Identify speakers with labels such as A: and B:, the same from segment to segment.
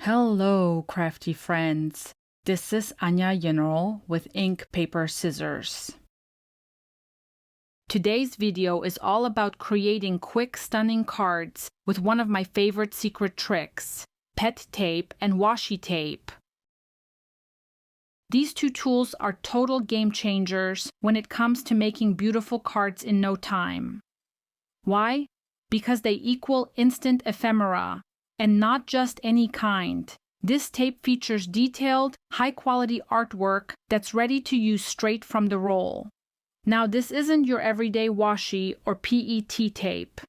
A: Hello, crafty friends. This is Anya General with Ink, Paper, Scissors. Today's video is all about creating quick, stunning cards with one of my favorite secret tricks, pet tape and washi tape. These two tools are total game changers when it comes to making beautiful cards in no time. Why? Because they equal instant ephemera. And not just any kind. This tape features detailed, high-quality artwork that's ready to use straight from the roll. Now, this isn't your everyday washi or PET tape.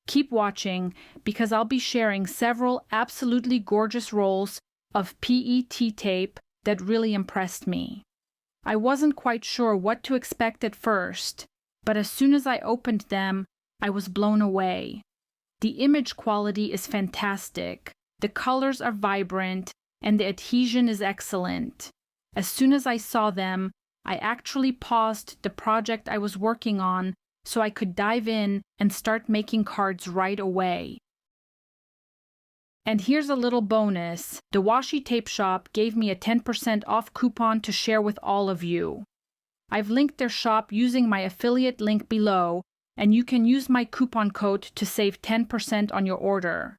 A: Keep watching because I'll be sharing several absolutely gorgeous rolls of PET tape that really impressed me. I wasn't quite sure what to expect at first, but as soon as I opened them, I was blown away. The image quality is fantastic, the colors are vibrant, and the adhesion is excellent. As soon as I saw them, I actually paused the project I was working on so I could dive in and start making cards right away. And here's a little bonus. The Washi Tape Shop gave me a 10% off coupon to share with all of you. I've linked their shop using my affiliate link below, and you can use my coupon code to save 10% on your order.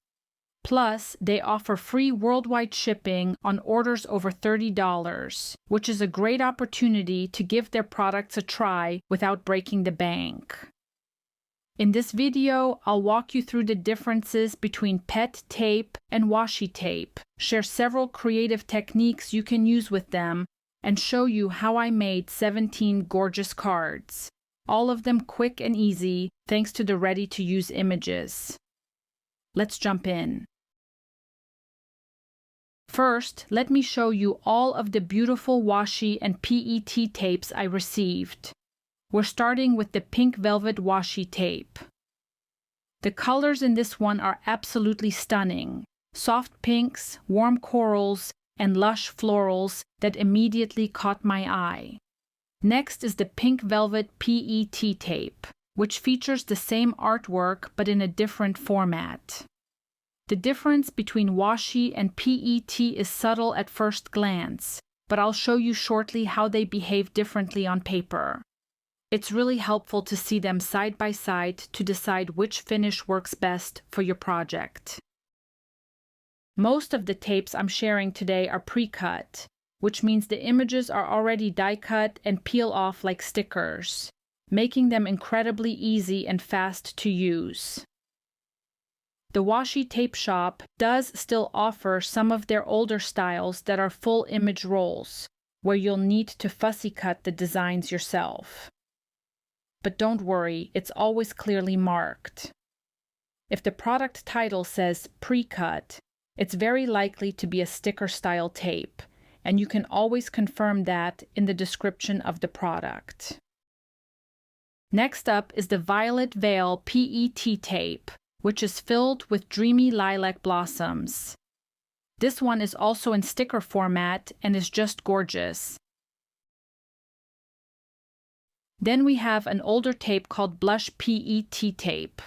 A: Plus, they offer free worldwide shipping on orders over $30, which is a great opportunity to give their products a try without breaking the bank. In this video, I'll walk you through the differences between PET tape and washi tape, share several creative techniques you can use with them, and show you how I made 17 gorgeous cards. All of them quick and easy, thanks to the ready-to-use images. Let's jump in. First, let me show you all of the beautiful washi and PET tapes I received. We're starting with the pink velvet washi tape. The colors in this one are absolutely stunning. Soft pinks, warm corals, and lush florals that immediately caught my eye. Next is the pink velvet PET tape, which features the same artwork but in a different format. The difference between washi and PET is subtle at first glance, but I'll show you shortly how they behave differently on paper. It's really helpful to see them side by side to decide which finish works best for your project. Most of the tapes I'm sharing today are pre-cut, which means the images are already die-cut and peel off like stickers, making them incredibly easy and fast to use. The Washi Tape Shop does still offer some of their older styles that are full image rolls, where you'll need to fussy cut the designs yourself. But don't worry, it's always clearly marked. If the product title says pre-cut, it's very likely to be a sticker-style tape, and you can always confirm that in the description of the product. Next up is the Violet Veil PET tape, which is filled with dreamy lilac blossoms. This one is also in sticker format and is just gorgeous. Then we have an older tape called Blush PET tape.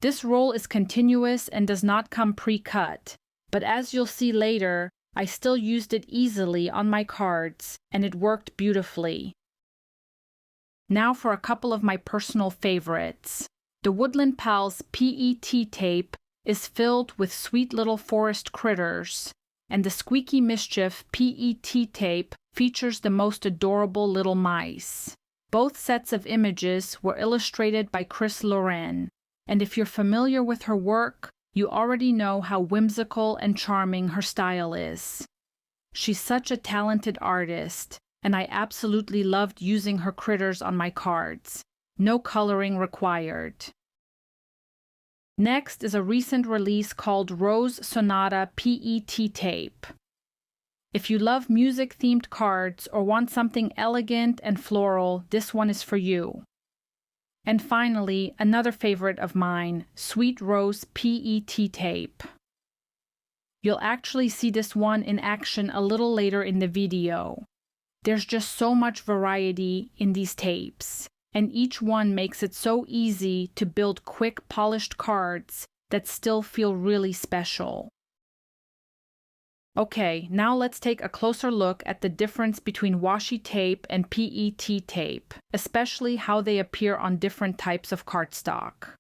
A: This roll is continuous and does not come pre-cut, but as you'll see later, I still used it easily on my cards, and it worked beautifully. Now for a couple of my personal favorites. The Woodland Pals PET tape is filled with sweet little forest critters, and the Squeaky Mischief PET tape features the most adorable little mice. Both sets of images were illustrated by Chris Loren, and if you're familiar with her work, you already know how whimsical and charming her style is. She's such a talented artist, and I absolutely loved using her critters on my cards. No coloring required. Next is a recent release called Rose Sonata PET tape. If you love music-themed cards or want something elegant and floral, this one is for you. And finally, another favorite of mine, Sweet Rose PET tape. You'll actually see this one in action a little later in the video. There's just so much variety in these tapes, and each one makes it so easy to build quick, polished cards that still feel really special. Okay, now let's take a closer look at the difference between washi tape and PET tape, especially how they appear on different types of cardstock.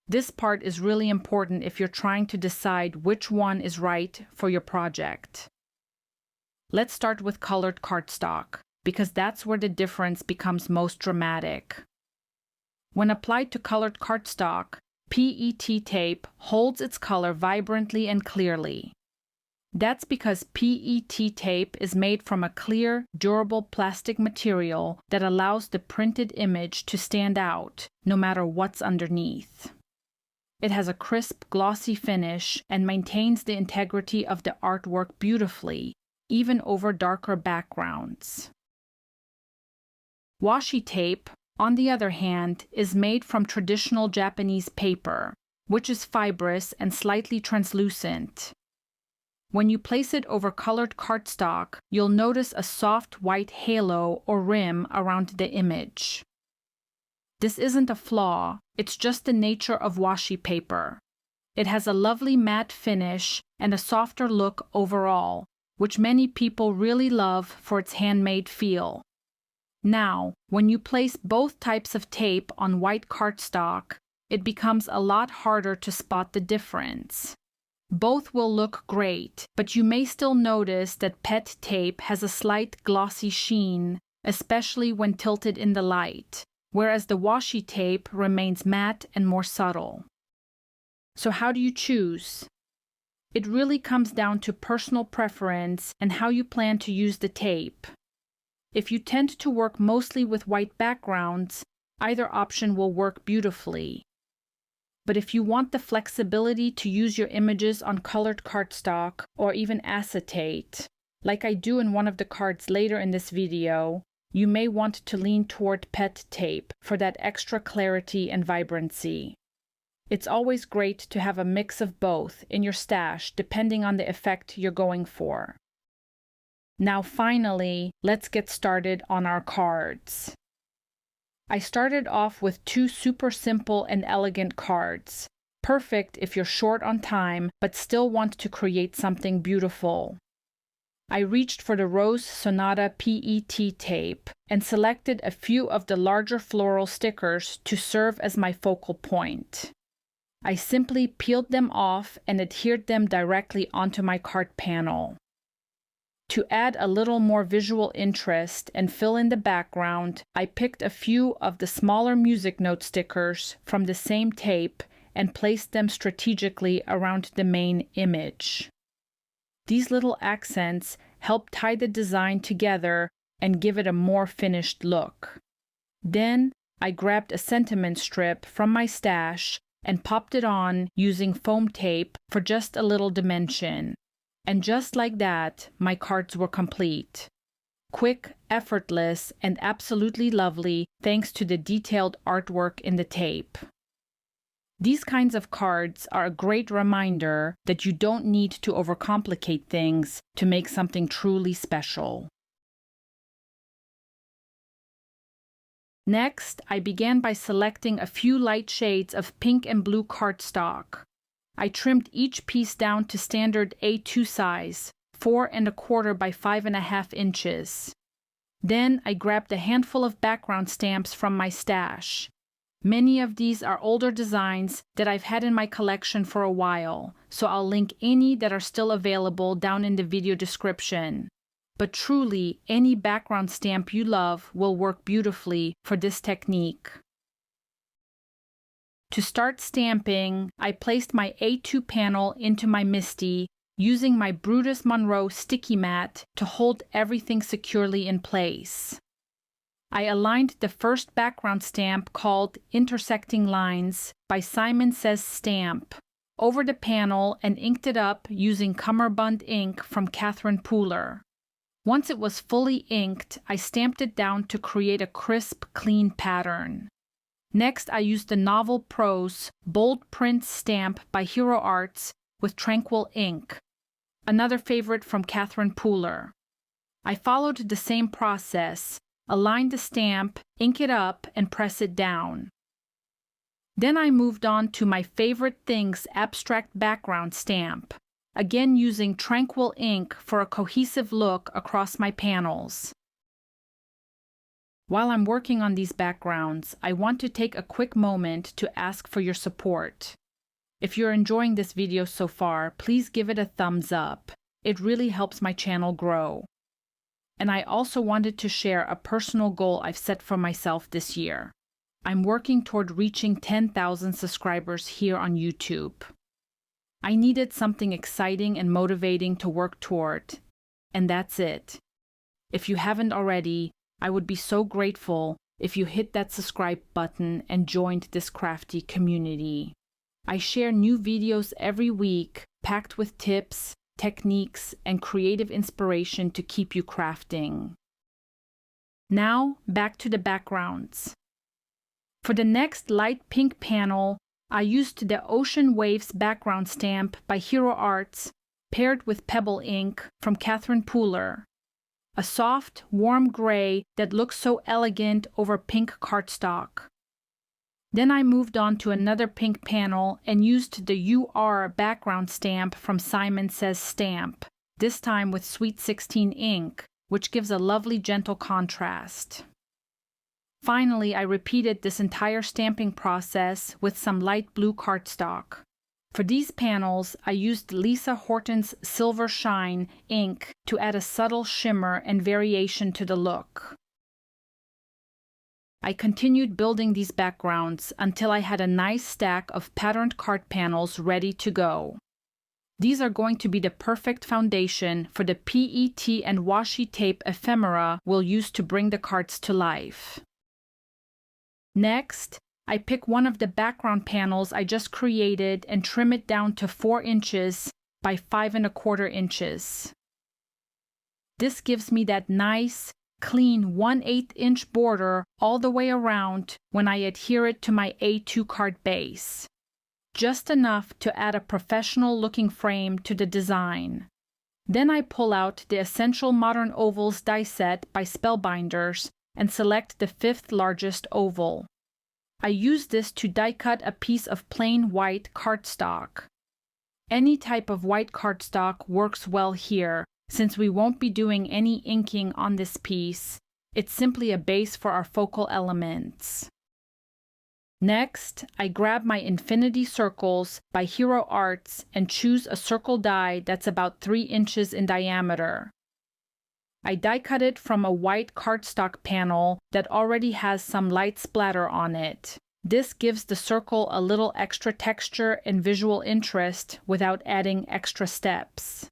A: This part is really important if you're trying to decide which one is right for your project. Let's start with colored cardstock, because that's where the difference becomes most dramatic. When applied to colored cardstock, PET tape holds its color vibrantly and clearly. That's because PET tape is made from a clear, durable plastic material that allows the printed image to stand out, no matter what's underneath. It has a crisp, glossy finish and maintains the integrity of the artwork beautifully, even over darker backgrounds. Washi tape, on the other hand, is made from traditional Japanese paper, which is fibrous and slightly translucent. When you place it over colored cardstock, you'll notice a soft white halo or rim around the image. This isn't a flaw, it's just the nature of washi paper. It has a lovely matte finish and a softer look overall, which many people really love for its handmade feel. Now, when you place both types of tape on white cardstock, it becomes a lot harder to spot the difference. Both will look great, but you may still notice that PET tape has a slight glossy sheen, especially when tilted in the light, whereas the washi tape remains matte and more subtle. So how do you choose? It really comes down to personal preference and how you plan to use the tape. If you tend to work mostly with white backgrounds, either option will work beautifully. But if you want the flexibility to use your images on colored cardstock or even acetate, like I do in one of the cards later in this video, you may want to lean toward PET tape for that extra clarity and vibrancy. It's always great to have a mix of both in your stash depending on the effect you're going for. Now finally, let's get started on our cards. I started off with two super simple and elegant cards, perfect if you're short on time but still want to create something beautiful. I reached for the Rose Sonata PET tape and selected a few of the larger floral stickers to serve as my focal point. I simply peeled them off and adhered them directly onto my card panel. To add a little more visual interest and fill in the background, I picked a few of the smaller music note stickers from the same tape and placed them strategically around the main image. These little accents help tie the design together and give it a more finished look. Then, I grabbed a sentiment strip from my stash and popped it on using foam tape for just a little dimension. And just like that, my cards were complete. Quick, effortless, and absolutely lovely thanks to the detailed artwork in the tape. These kinds of cards are a great reminder that you don't need to overcomplicate things to make something truly special. Next, I began by selecting a few light shades of pink and blue cardstock. I trimmed each piece down to standard A2 size, 4 1/4 by 5.5 inches. Then I grabbed a handful of background stamps from my stash. Many of these are older designs that I've had in my collection for a while, so I'll link any that are still available down in the video description. But truly, any background stamp you love will work beautifully for this technique. To start stamping, I placed my A2 panel into my MISTI using my Brutus Monroe sticky mat to hold everything securely in place. I aligned the first background stamp called Intersecting Lines by Simon Says Stamp over the panel and inked it up using cummerbund ink from Catherine Pooler. Once it was fully inked, I stamped it down to create a crisp, clean pattern. Next, I used the novel Prose bold print stamp by Hero Arts with Tranquil ink, another favorite from Catherine Pooler. I followed the same process, align the stamp, ink it up, and press it down. Then I moved on to my favorite things abstract background stamp, again using Tranquil ink for a cohesive look across my panels. While I'm working on these backgrounds, I want to take a quick moment to ask for your support. If you're enjoying this video so far, please give it a thumbs up. It really helps my channel grow. And I also wanted to share a personal goal I've set for myself this year. I'm working toward reaching 10,000 subscribers here on YouTube. I needed something exciting and motivating to work toward, and that's it. If you haven't already, I would be so grateful if you hit that subscribe button and joined this crafty community. I share new videos every week, packed with tips, techniques, and creative inspiration to keep you crafting. Now, back to the backgrounds. For the next light pink panel, I used the Ocean Waves background stamp by Hero Arts, paired with Pebble ink from Catherine Pooler. A soft, warm gray that looks so elegant over pink cardstock. Then I moved on to another pink panel and used the UR background stamp from Simon Says Stamp, this time with Sweet 16 ink, which gives a lovely gentle contrast. Finally, I repeated this entire stamping process with some light blue cardstock. For these panels, I used Lisa Horton's Silver Shine ink to add a subtle shimmer and variation to the look. I continued building these backgrounds until I had a nice stack of patterned card panels ready to go. These are going to be the perfect foundation for the PET and washi tape ephemera we'll use to bring the cards to life. Next, I pick one of the background panels I just created and trim it down to 4 inches by 5 1/4 inches. This gives me that nice, clean 1/8 inch border all the way around when I adhere it to my A2 card base. Just enough to add a professional looking frame to the design. Then I pull out the Essential Modern Ovals die set by Spellbinders and select the 5th largest oval. I use this to die cut a piece of plain white cardstock. Any type of white cardstock works well here, since we won't be doing any inking on this piece. It's simply a base for our focal elements. Next, I grab my Infinity Circles by Hero Arts and choose a circle die that's about 3 inches in diameter. I die cut it from a white cardstock panel that already has some light splatter on it. This gives the circle a little extra texture and visual interest without adding extra steps.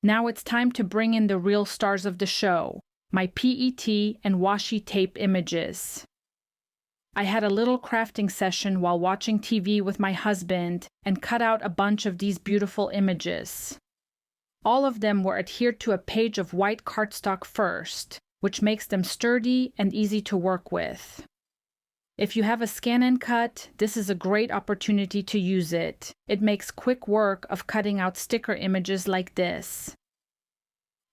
A: Now it's time to bring in the real stars of the show, my PET and washi tape images. I had a little crafting session while watching TV with my husband and cut out a bunch of these beautiful images. All of them were adhered to a page of white cardstock first, which makes them sturdy and easy to work with. If you have a scan and cut, this is a great opportunity to use it. It makes quick work of cutting out sticker images like this.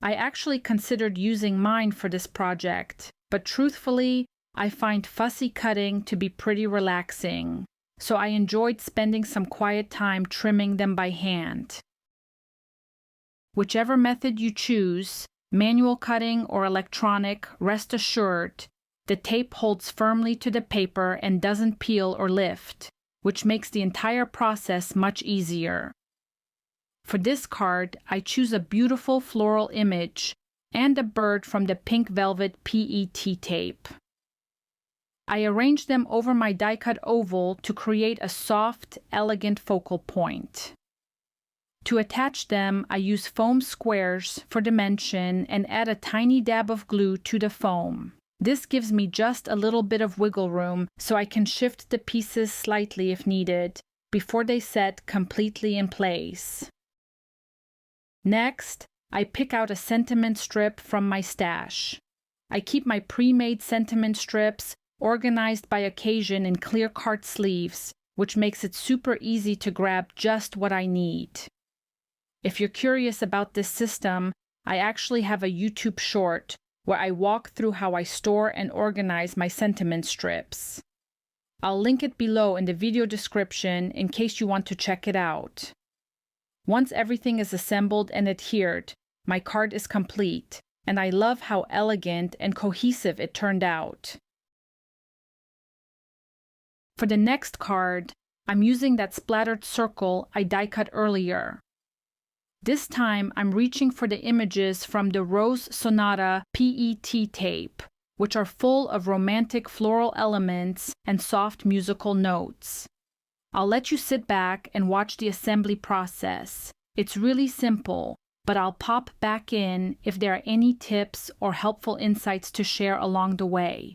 A: I actually considered using mine for this project, but truthfully, I find fussy cutting to be pretty relaxing, so I enjoyed spending some quiet time trimming them by hand. Whichever method you choose, manual cutting or electronic, rest assured, the tape holds firmly to the paper and doesn't peel or lift, which makes the entire process much easier. For this card, I choose a beautiful floral image and a bird from the pink velvet PET tape. I arrange them over my die-cut oval to create a soft, elegant focal point. To attach them, I use foam squares for dimension and add a tiny dab of glue to the foam. This gives me just a little bit of wiggle room so I can shift the pieces slightly if needed before they set completely in place. Next, I pick out a sentiment strip from my stash. I keep my pre-made sentiment strips organized by occasion in clear card sleeves, which makes it super easy to grab just what I need. If you're curious about this system, I actually have a YouTube short where I walk through how I store and organize my sentiment strips. I'll link it below in the video description in case you want to check it out. Once everything is assembled and adhered, my card is complete, and I love how elegant and cohesive it turned out. For the next card, I'm using that splattered circle I die cut earlier. This time I'm reaching for the images from the Rose Sonata PET tape, which are full of romantic floral elements and soft musical notes. I'll let you sit back and watch the assembly process. It's really simple, but I'll pop back in if there are any tips or helpful insights to share along the way.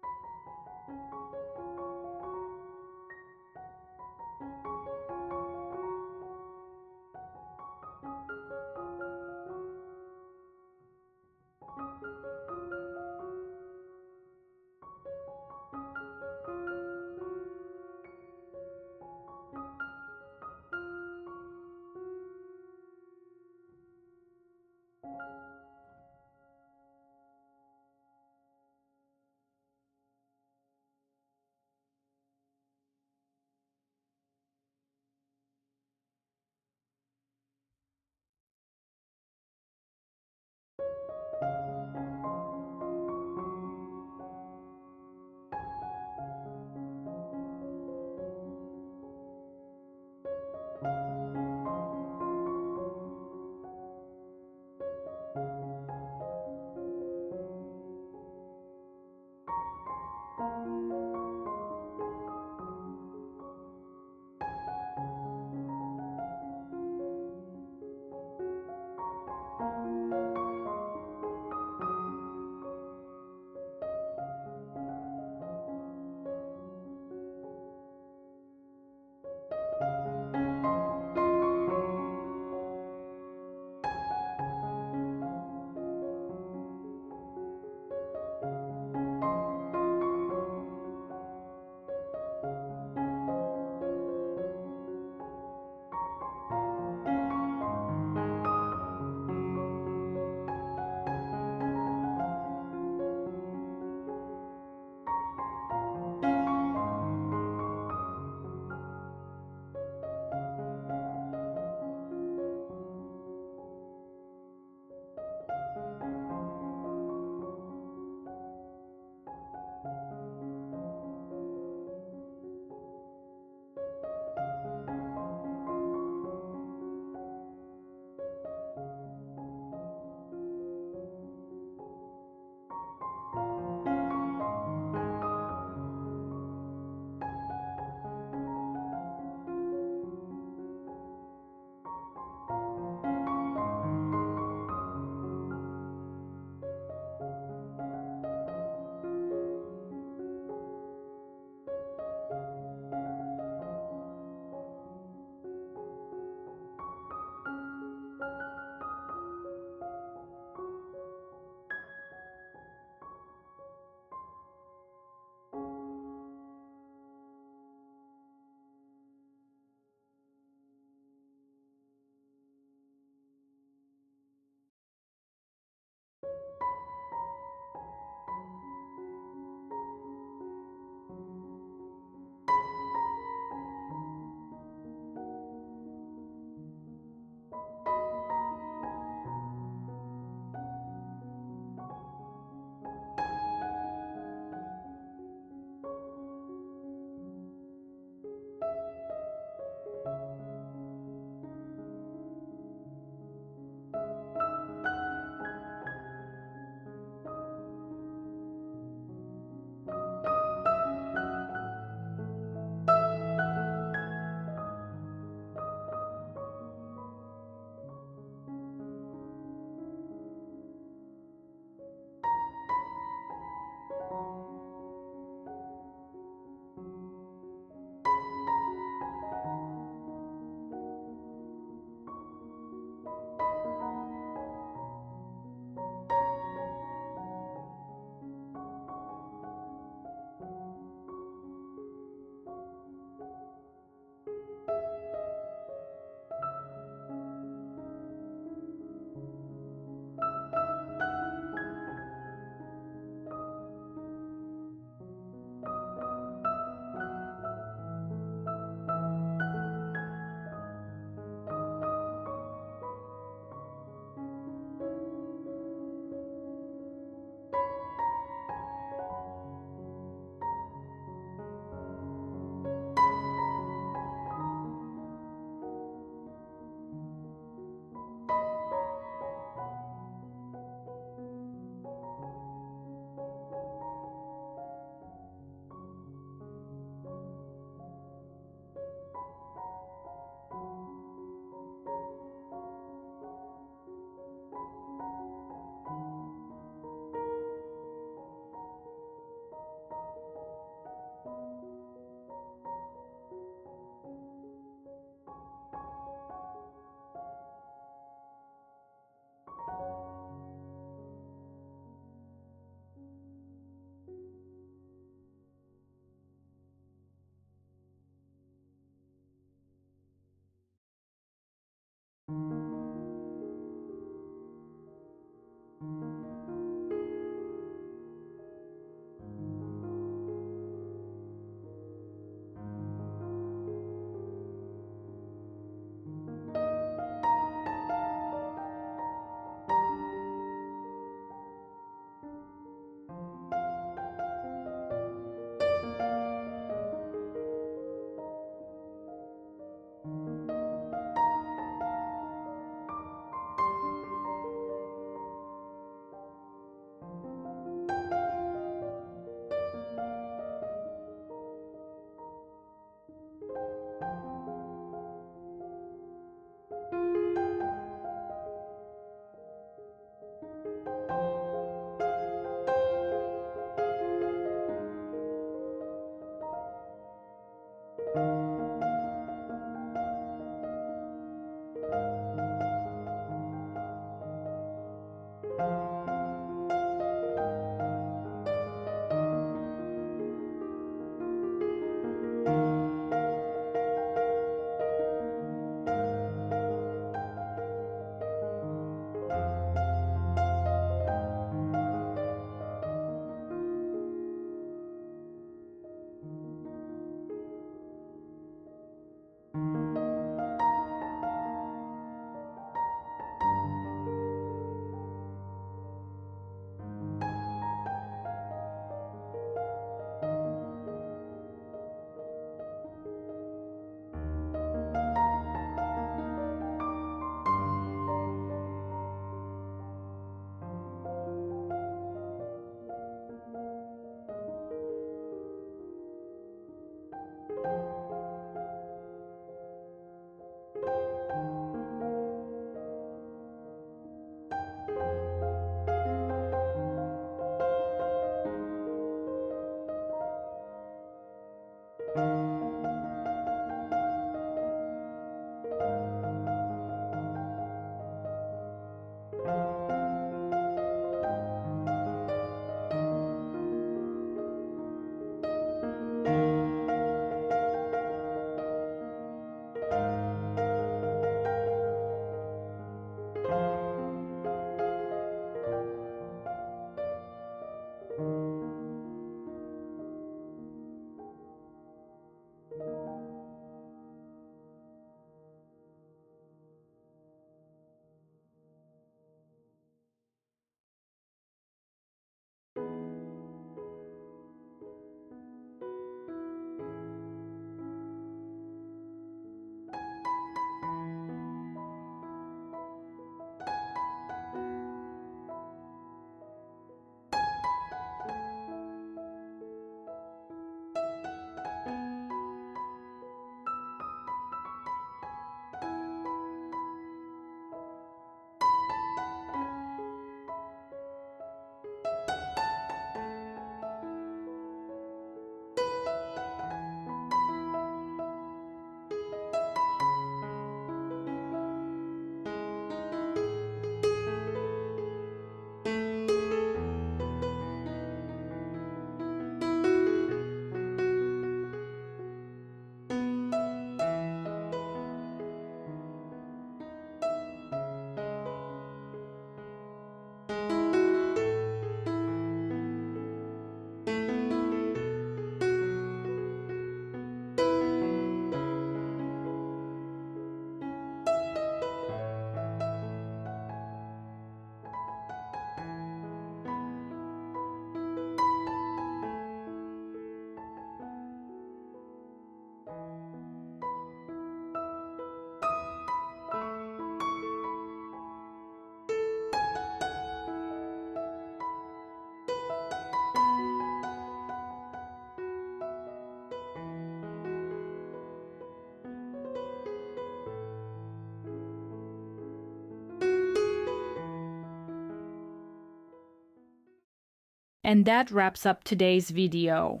A: And that wraps up today's video.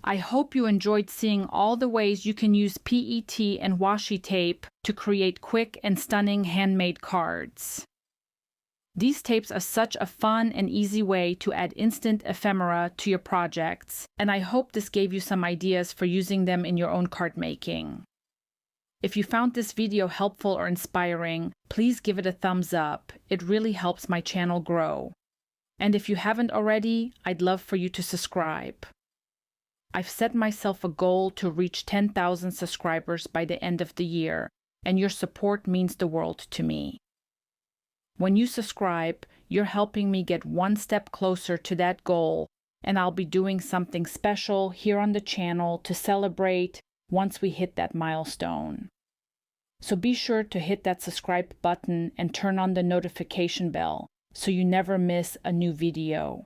A: I hope you enjoyed seeing all the ways you can use PET and washi tape to create quick and stunning handmade cards. These tapes are such a fun and easy way to add instant ephemera to your projects, and I hope this gave you some ideas for using them in your own card making. If you found this video helpful or inspiring, please give it a thumbs up. It really helps my channel grow. And if you haven't already, I'd love for you to subscribe. I've set myself a goal to reach 10,000 subscribers by the end of the year, and your support means the world to me. When you subscribe, you're helping me get one step closer to that goal, and I'll be doing something special here on the channel to celebrate once we hit that milestone. So be sure to hit that subscribe button and turn on the notification bell so you never miss a new video.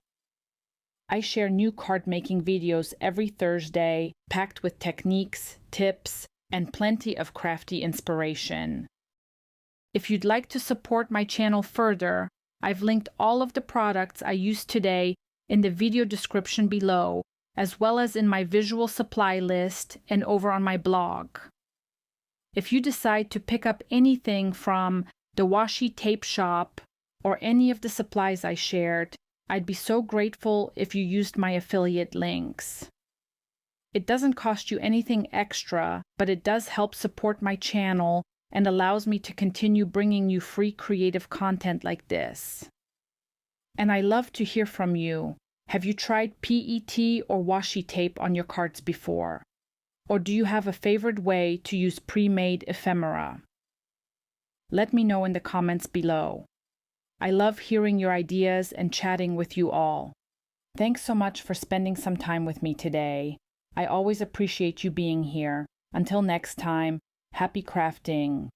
A: I share new card making videos every Thursday, packed with techniques, tips, and plenty of crafty inspiration. If you'd like to support my channel further, I've linked all of the products I used today in the video description below, as well as in my visual supply list and over on my blog. If you decide to pick up anything from the Washi tape shop or any of the supplies I shared, I'd be so grateful if you used my affiliate links. It doesn't cost you anything extra, but it does help support my channel and allows me to continue bringing you free creative content like this. And I love to hear from you. Have you tried PET or washi tape on your cards before? Or do you have a favorite way to use pre-made ephemera? Let me know in the comments below. I love hearing your ideas and chatting with you all. Thanks so much for spending some time with me today. I always appreciate you being here. Until next time, happy crafting.